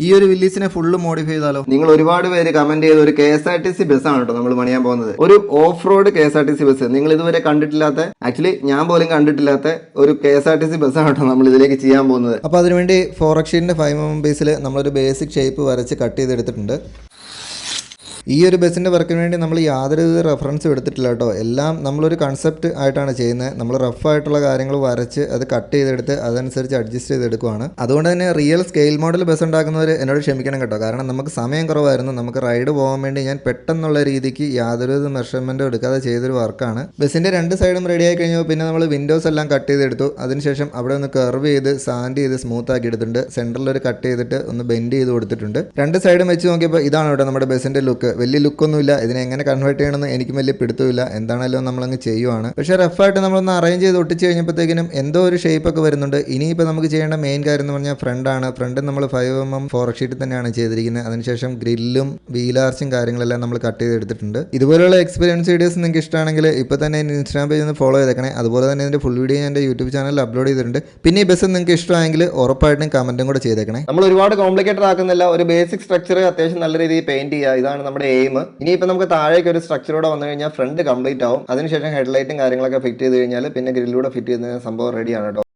ഈ ഒരു വില്ലീസിനെ full modify ചെയ്താലോ? നിങ്ങൾ ഒരുപാട് പേര് കമന്റ് ചെയ്ത ഒരു KSRTC ബസ്സാണ് കേട്ടോ നമ്മൾ പണിയാൻ പോകുന്നത്. ഒരു ഓഫ് റോഡ് KSRTC ബസ്. നിങ്ങൾ ഇതുവരെ കണ്ടിട്ടില്ലാത്ത, ആക്ച്വലി ഞാൻ പോലും കണ്ടിട്ടില്ലാത്ത ഒരു KSRTC ബസ്സാണ് കേട്ടോ നമ്മൾ ഇതിലേക്ക് ചെയ്യാൻ പോകുന്നത്. അപ്പോൾ അതിനുവേണ്ടി ഫോറക്ഷീറ്റിന്റെ 5mm ബേസിൽ നമ്മളൊരു ബേസിക് ഷേപ്പ് വരച്ച് കട്ട് ചെയ്തെടുത്തിട്ടുണ്ട്. ഈ ഒരു ബസ്സിൻ്റെ വർക്കിന് വേണ്ടി നമ്മൾ യാതൊരു റെഫറൻസും എടുത്തിട്ടില്ല കേട്ടോ. എല്ലാം നമ്മളൊരു കൺസെപ്റ്റ് ആയിട്ടാണ് ചെയ്യുന്നത്. നമ്മൾ റഫായിട്ടുള്ള കാര്യങ്ങൾ വരച്ച് അത് കട്ട് ചെയ്തെടുത്ത് അതനുസരിച്ച് അഡ്ജസ്റ്റ് ചെയ്തെടുക്കുവാണ്. അതുകൊണ്ട് തന്നെ റിയൽ സ്കെയിൽ മോഡൽ ബസ് ഉണ്ടാക്കുന്നവർ എന്നോട് ക്ഷമിക്കണം കേട്ടോ. കാരണം നമുക്ക് സമയം കുറവായിരുന്നു. നമുക്ക് റൈഡ് പോകാൻ വേണ്ടി ഞാൻ പെട്ടെന്നുള്ള രീതിക്ക് യാതൊരു മെഷർമെൻറ്റും എടുക്കാതെ ചെയ്തൊരു വർക്കാണ്. ബസ്സിൻ്റെ രണ്ട് സൈഡും റെഡി ആയി കഴിഞ്ഞപ്പോൾ പിന്നെ നമ്മൾ വിൻഡോസ് എല്ലാം കട്ട് ചെയ്തെടുത്തു. അതിനുശേഷം അവിടെ ഒന്ന് കർവ് ചെയ്ത് സാൻഡ് ചെയ്ത് സ്മൂത്ത് ആക്കി എടുത്തിട്ടുണ്ട്. സെൻറ്ററിലൊരു കട്ട് ചെയ്തിട്ട് ഒന്ന് ബെൻഡ് ചെയ്ത് കൊടുത്തിട്ടുണ്ട്. രണ്ട് സൈഡും വെച്ച് നോക്കിയപ്പോൾ ഇതാണ് കേട്ടോ നമ്മുടെ ബസ്സിൻ്റെ ലുക്ക്. വലിയ ലുക്കൊന്നുമില്ല. ഇതിനെ എങ്ങനെ കൺവേർട്ട് ചെയ്യണമെന്ന് എനിക്കും വലിയ പിടുത്തമില്ല. എന്താണല്ലോ നമ്മളങ്ങ് ചെയ്യുവാണ്. പക്ഷേ റഫായിട്ട് നമ്മളൊന്ന് അറേഞ്ച് ചെയ്ത് ഒട്ടിച്ച് കഴിഞ്ഞപ്പോഴത്തേക്കിനും എന്തോ ഒരു ഷേപ്പൊക്കെ വരുന്നുണ്ട്. ഇനിയിപ്പോൾ നമുക്ക് ചെയ്യേണ്ട മെയിൻ കാര്യം എന്ന് പറഞ്ഞാൽ ഫ്രണ്ടാണ്. ഫ്രണ്ട് നമ്മൾ 5mm ഫോറക്ഷീറ്റിൽ തന്നെയാണ് ചെയ്തിരിക്കുന്നത്. അതിനുശേഷം ഗ്രില്ലും വീലാർച്ചും കാര്യങ്ങളെല്ലാം നമ്മൾ കട്ട് ചെയ്തെടുത്തിട്ടുണ്ട്. ഇതുപോലുള്ള എക്സ്പീരിയൻസ് വീഡിയോസ് നിങ്ങൾക്ക് ഇഷ്ടമാണെങ്കിൽ ഇപ്പോൾ തന്നെ ഇൻസ്റ്റാഗ്രാം പേജ് ഒന്ന് ഫോളോ ചെയ്തേക്കണേ. അതുപോലെ തന്നെ ഇതിൻ്റെ ഫുൾ വീഡിയോ ഞാൻ എൻ്റെ യൂട്യൂബ് ചാനലിൽ അപ്ലോഡ് ചെയ്തിട്ടുണ്ട്. പിന്നെ ഈ ബസ് നിങ്ങൾക്ക് ഇഷ്ടമായെങ്കിൽ ഉറപ്പായിട്ടും കമൻറ്റും കൂടെ ചെയ്തേക്കണേ. നമ്മൾ ഒരുപാട് കോംപ്ലിക്കേറ്റഡ് ആക്കുന്നില്ല. ഒരു ബേസിക് സ്ട്രക്ചർ അത്യാവശ്യം നല്ല രീതിയിൽ പെയിന്റ് ചെയ്യുക. ഇതാണ് നമ്മുടെ എയിം. ഇനിയിപ്പോൾ നമുക്ക് താഴേക്ക് ഒരു സ്ട്രക്ചറോടെ വന്നു കഴിഞ്ഞാൽ ഫ്രണ്ട് കംപ്ലീറ്റ് ആവും. അതിനുശേഷം ഹെഡ്ലൈറ്റും കാര്യങ്ങളൊക്കെ ഫിറ്റ് ചെയ്ത് കഴിഞ്ഞാൽ പിന്നെ ഗ്രില്ലൂടെ ഫിറ്റ് ചെയ്യുന്ന സംഭവം റെഡിയാണ് കേട്ടോ.